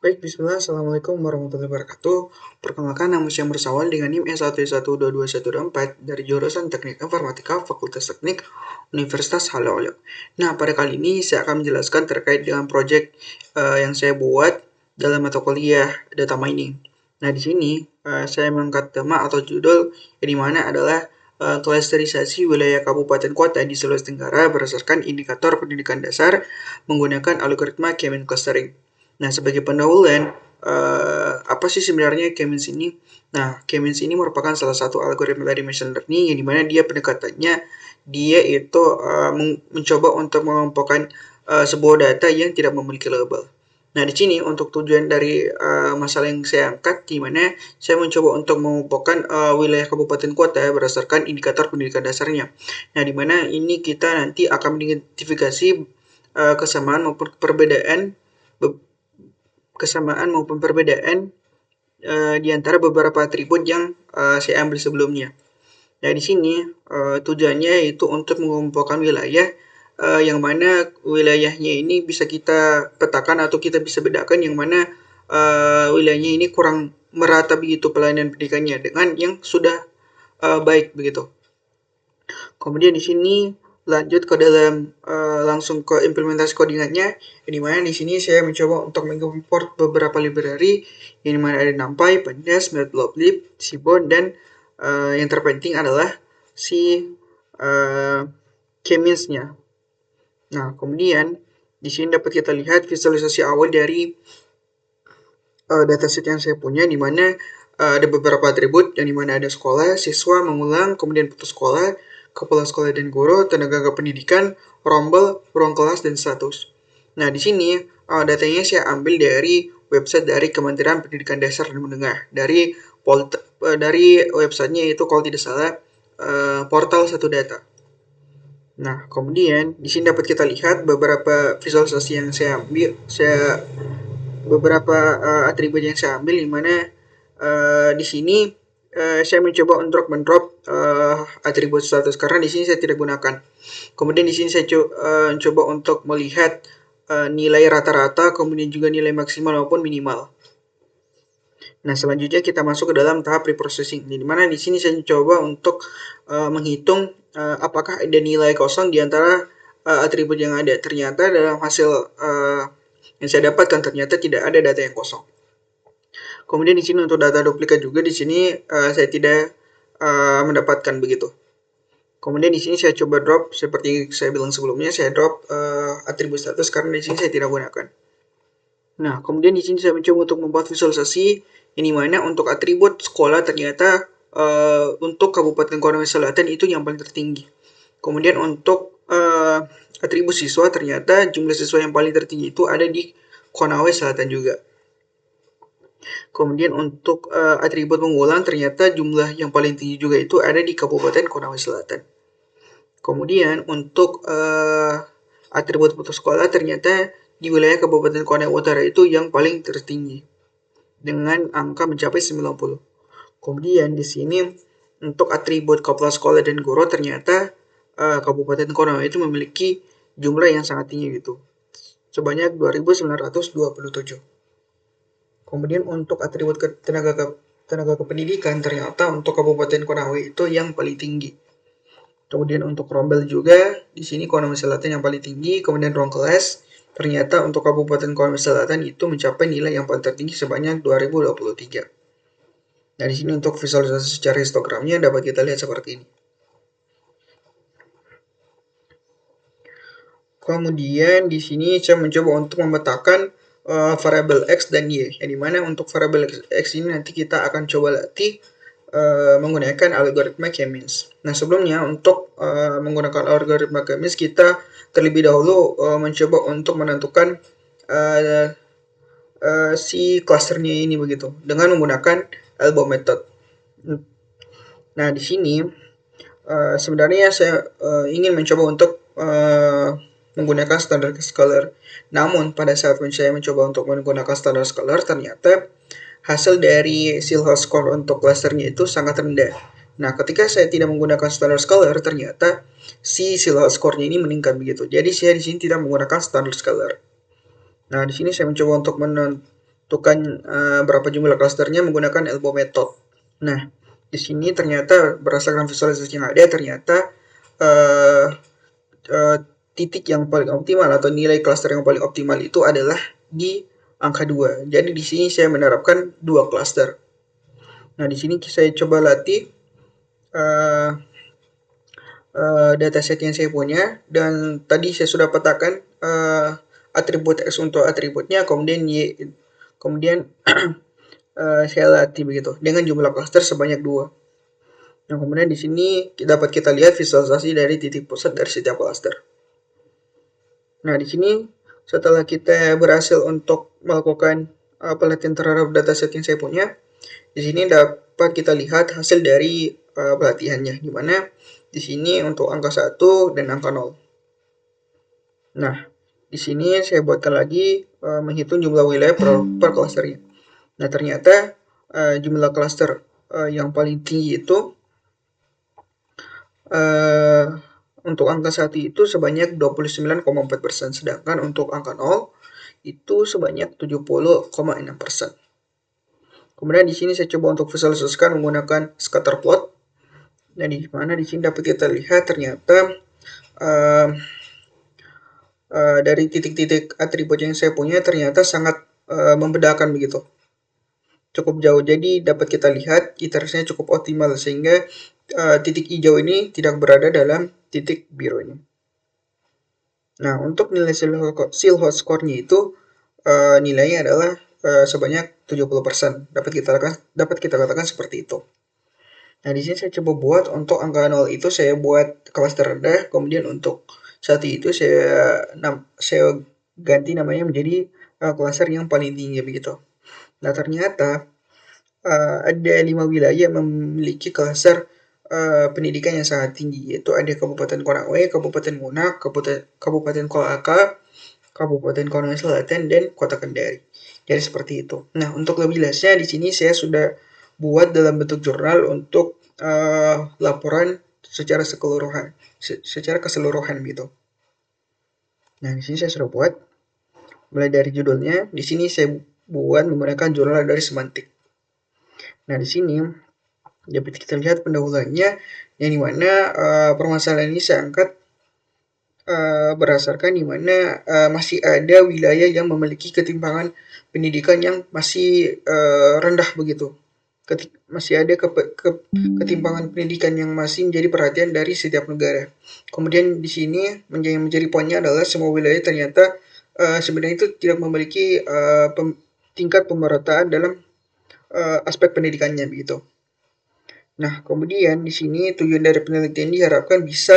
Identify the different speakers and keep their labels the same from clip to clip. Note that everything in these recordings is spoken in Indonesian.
Speaker 1: Baik, bismillah. Assalamualaikum warahmatullahi wabarakatuh. Perkenalkan, nama saya Mursawal dengan NIM S1122124 dari jurusan Teknik Informatika Fakultas Teknik Universitas Halolyo. Nah, pada kali ini saya akan menjelaskan terkait dengan proyek yang saya buat dalam mata kuliah data mining. Nah, di sini saya mengangkat tema atau judul yang dimana adalah klasterisasi wilayah kabupaten kota di Sulawesi Tenggara berdasarkan indikator pendidikan dasar menggunakan algoritma K-means clustering. Nah, sebagai pendahuluan, apa sih sebenarnya K-means ini? Nah, K-means ini merupakan salah satu algoritma dari machine learning yang dimana dia pendekatannya dia itu mencoba untuk mengelompokkan sebuah data yang tidak memiliki label. Nah, di sini untuk tujuan dari masalah yang saya angkat, di mana saya mencoba untuk mengelompokkan wilayah kabupaten kota berdasarkan indikator pendidikan dasarnya. Nah, di mana ini kita nanti akan mengidentifikasi kesamaan maupun perbedaan di antara beberapa atribut yang saya ambil sebelumnya. Nah, di sini tujuannya yaitu untuk mengumpulkan wilayah yang mana wilayahnya ini bisa kita petakan atau kita bisa bedakan yang mana wilayahnya ini kurang merata begitu pelayanan pendidikannya dengan yang sudah baik begitu. Kemudian di sini lanjut ke dalam langsung ke implementasi codingannya, di mana di sini saya mencoba untuk mengimport beberapa library yang dimana ada NumPy, Pandas, Matplotlib, Seaborn, dan yang terpenting adalah si K-means-nya. Nah, kemudian di sini dapat kita lihat visualisasi awal dari dataset yang saya punya, di mana ada beberapa atribut yang dimana ada sekolah, siswa, mengulang, kemudian putus sekolah, kepala sekolah dan guru, tenaga kependidikan, rombel, ruang kelas, dan status. Nah, di sini datanya saya ambil dari website dari Kementerian Pendidikan Dasar dan Menengah, dari websitenya itu kalau tidak salah portal Satu Data. Nah, kemudian di sini dapat kita lihat beberapa visualisasi yang saya ambil, beberapa atribut yang saya ambil, di mana di sini saya mencoba untuk mendrop atribut status karena di sini saya tidak gunakan. Kemudian di sini saya coba untuk melihat nilai rata-rata, kemudian juga nilai maksimal maupun minimal. Nah, selanjutnya kita masuk ke dalam tahap preprocessing, di mana di sini saya coba untuk menghitung apakah ada nilai kosong di antara atribut yang ada. Ternyata dalam hasil yang saya dapatkan ternyata tidak ada data yang kosong. Kemudian di sini untuk data duplikat juga di sini saya tidak mendapatkan begitu. Kemudian di sini saya coba drop seperti saya bilang sebelumnya, saya drop atribut status karena di sini saya tidak gunakan. Nah, kemudian di sini saya mencoba untuk membuat visualisasi ini mana untuk atribut sekolah ternyata untuk Kabupaten Konawe Selatan itu yang paling tertinggi. Kemudian untuk atribut siswa ternyata jumlah siswa yang paling tertinggi itu ada di Konawe Selatan juga. Kemudian untuk atribut mengulang ternyata jumlah yang paling tinggi juga itu ada di Kabupaten Konawe Selatan. Kemudian untuk atribut putus sekolah ternyata di wilayah Kabupaten Konawe Utara itu yang paling tertinggi dengan angka mencapai 90. Kemudian di sini untuk atribut kepala sekolah dan guru ternyata Kabupaten Konawe itu memiliki jumlah yang sangat tinggi gitu, sebanyak 2.927. Kemudian untuk atribut tenaga kependidikan ternyata untuk Kabupaten Konawe itu yang paling tinggi. Kemudian untuk rombel juga di sini Konawe Selatan yang paling tinggi. Kemudian ruang kelas ternyata untuk Kabupaten Konawe Selatan itu mencapai nilai yang paling tertinggi sebanyak 2023. Nah, di sini untuk visualisasi secara histogramnya dapat kita lihat seperti ini. Kemudian di sini saya mencoba untuk memetakan variabel X dan Y, yang dimana untuk variabel X ini nanti kita akan coba latih menggunakan algoritma K-means. Nah, sebelumnya untuk menggunakan algoritma K-means kita terlebih dahulu mencoba untuk menentukan si clusternya ini begitu dengan menggunakan elbow method. Nah, di sini sebenarnya saya ingin mencoba untuk menggunakan standar scalar. Namun pada saat saya mencoba untuk menggunakan standar scalar ternyata hasil dari Silhouette score untuk clusternya itu sangat rendah. Nah, ketika saya tidak menggunakan standar scalar ternyata si Silhouette score-nya ini meningkat begitu. Jadi saya di sini tidak menggunakan standar scalar. Nah, di sini saya mencoba untuk menentukan berapa jumlah klasternya menggunakan elbow method. Nah, di sini ternyata berdasarkan visualisasi yang ada, ternyata uh, uh, titik yang paling optimal atau nilai klaster yang paling optimal itu adalah di angka 2. Jadi di sini saya menerapkan 2 klaster. Nah, di sini saya coba latih uh, dataset yang saya punya, dan tadi saya sudah petakan atribut X untuk atributnya, kemudian Y, kemudian saya latih begitu dengan jumlah klaster sebanyak 2. Nah, kemudian di sini dapat kita lihat visualisasi dari titik pusat dari setiap klaster. Nah, di sini setelah kita berhasil untuk melakukan pelatihan terhadap dataset yang saya punya, di sini dapat kita lihat hasil dari pelatihannya, di mana di sini untuk angka 1 dan angka 0. Nah, di sini saya buatkan lagi menghitung jumlah wilayah per klasternya. Nah, ternyata jumlah klaster yang paling tinggi itu untuk angka 1 itu sebanyak 29,4%, sedangkan untuk angka 0 itu sebanyak 70,6%. Kemudian di sini saya coba untuk visualisasikan menggunakan scatter plot. Nah, di mana di sini dapat kita lihat ternyata dari titik-titik atribut yang saya punya ternyata sangat membedakan begitu. Cukup jauh, jadi dapat kita lihat iterasinya cukup optimal sehingga titik hijau ini tidak berada dalam titik biru ini. Nah, untuk nilai Silhouette score-nya itu nilainya adalah sebanyak 70%. Dapat kita katakan seperti itu. Nah, di sini saya coba buat untuk angka 0 itu saya buat kelas terendah, kemudian untuk 1 itu saya ganti namanya menjadi klaster yang paling tinggi begitu. Nah, ternyata ada 5 wilayah yang memiliki klaster pendidikan yang sangat tinggi, yaitu ada Kabupaten Konawe, Kabupaten Munak, Kabupaten Kolaka, Kabupaten Konawe Selatan, dan Kota Kendari. Jadi seperti itu. Nah, untuk lebih jelasnya di sini saya sudah buat dalam bentuk jurnal untuk laporan secara keseluruhan gitu. Nah, di sini saya sudah buat mulai dari judulnya. Di sini saya buat menggunakan jurnal dari Semantik. Nah, di sini dapat kita lihat pendahuluannya, yang dimana permasalahan ini saya angkat berdasarkan dimana masih ada wilayah yang memiliki ketimpangan pendidikan yang masih rendah begitu. Masih ada ketimpangan pendidikan yang masih menjadi perhatian dari setiap negara. Kemudian di sini menjadi poinnya adalah semua wilayah ternyata sebenarnya itu tidak memiliki tingkat pemerataan dalam aspek pendidikannya begitu. Nah, kemudian di sini tujuan dari penelitian diharapkan bisa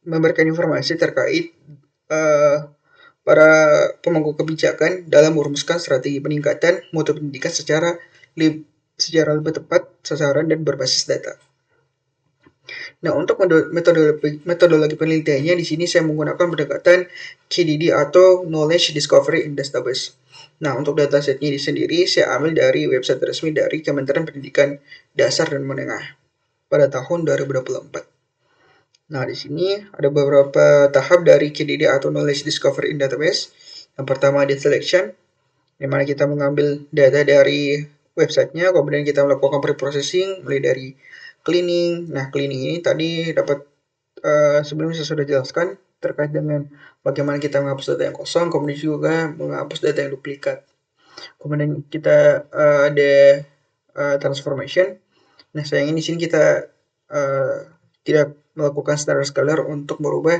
Speaker 1: memberikan informasi terkait para pemangku kebijakan dalam merumuskan strategi peningkatan mutu pendidikan secara lebih tepat, sasaran, dan berbasis data. Nah, untuk metodologi penelitiannya di sini saya menggunakan pendekatan KDD atau Knowledge Discovery in Database. Nah, untuk datasetnya sendiri saya ambil dari website resmi dari Kementerian Pendidikan Dasar dan Menengah pada tahun 2024. Nah, di sini ada beberapa tahap dari KDD atau Knowledge Discovery in Database. Yang pertama data selection, di mana kita mengambil data dari websitenya, kemudian kita melakukan pre-processing mulai dari cleaning. Nah, cleaning ini tadi dapat sebelumnya saya sudah jelaskan terkait dengan bagaimana kita menghapus data yang kosong, kemudian juga menghapus data yang duplikat. Kemudian kita ada transformation. Nah, sayangnya di sini kita tidak melakukan standard scalar untuk merubah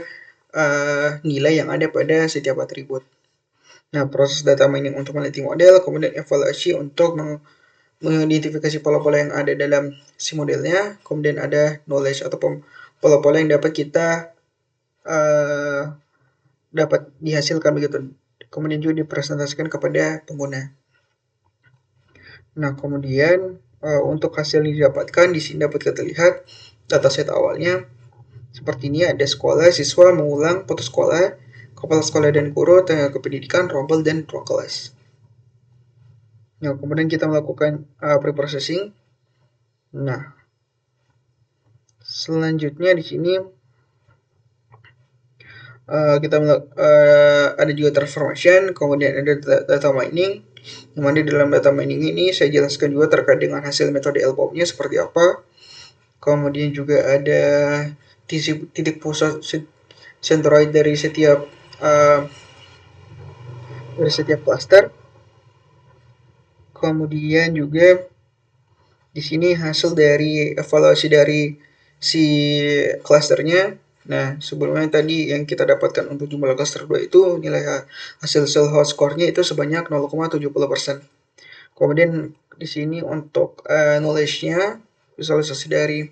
Speaker 1: nilai yang ada pada setiap atribut. Nah, proses data mining untuk meneliti model, kemudian evaluasi untuk mengidentifikasi pola-pola yang ada dalam si modelnya, kemudian ada knowledge atau pola-pola yang dapat kita dapat dihasilkan begitu, kemudian juga dipresentasikan kepada pengguna. Nah, kemudian untuk hasil yang didapatkan di sini dapat kita lihat dataset awalnya seperti ini. Ada sekolah, siswa, mengulang, putus sekolah, kepala sekolah dan guru, tenaga kependidikan, rombel, dan ruang kelas. Nah, kemudian kita melakukan pre-processing. Nah, selanjutnya di sini Ada juga transformation, kemudian ada data mining. Yang mana di dalam data mining ini saya jelaskan juga terkait dengan hasil metode LPOP-nya seperti apa. Kemudian juga ada titik pusat centroid dari setiap cluster. Kemudian juga di sini hasil dari evaluasi dari si clusternya. Nah, sebelumnya tadi yang kita dapatkan untuk jumlah cluster 2 itu nilai hasil cell host score-nya itu sebanyak 0,70%. Kemudian di sini untuk knowledge-nya, visualisasi dari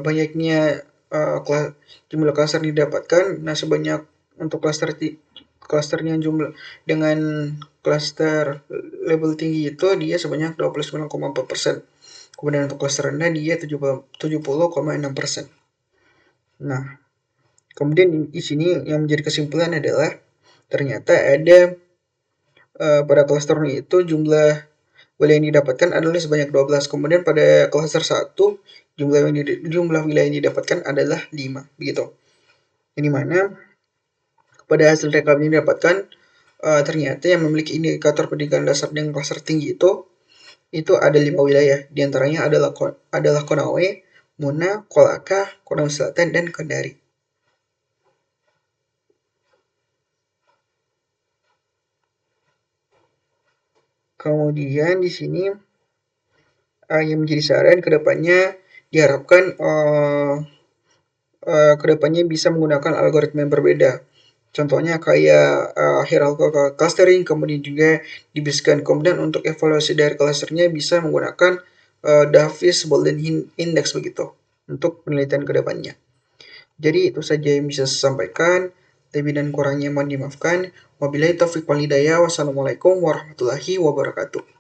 Speaker 1: banyaknya jumlah cluster yang didapatkan. Nah, sebanyak untuk clusternya jumlah dengan cluster level tinggi itu dia sebanyak 29,4%. Kemudian untuk cluster rendah dia 70,6%. Nah, kemudian di sini yang menjadi kesimpulan adalah ternyata ada pada clusternya itu jumlah wilayah yang didapatkan adalah sebanyak 12. Kemudian pada cluster 1 jumlah wilayah yang didapatkan adalah 5, begitu. Ini mana pada hasil rekap yang didapatkan ternyata yang memiliki indikator pendidikan dasar dengan cluster tinggi itu ada 5 wilayah. Di antaranya adalah Konawe, Muna, Kolaka, Konawe Selatan, dan Kendari. Kemudian di sini yang menjadi saran kedepannya diharapkan kedepannya bisa menggunakan algoritma yang berbeda. Contohnya kayak hierarchical clustering, kemudian juga dibiskan. Kemudian untuk evaluasi dari clusternya bisa menggunakan Davis Bolden Index begitu untuk penelitian kedepannya. Jadi itu saja yang bisa saya sampaikan. Lebih dan kurangnya mohon dimaafkan. Wabillahi taufiq wal hidayah. Wassalamualaikum warahmatullahi wabarakatuh.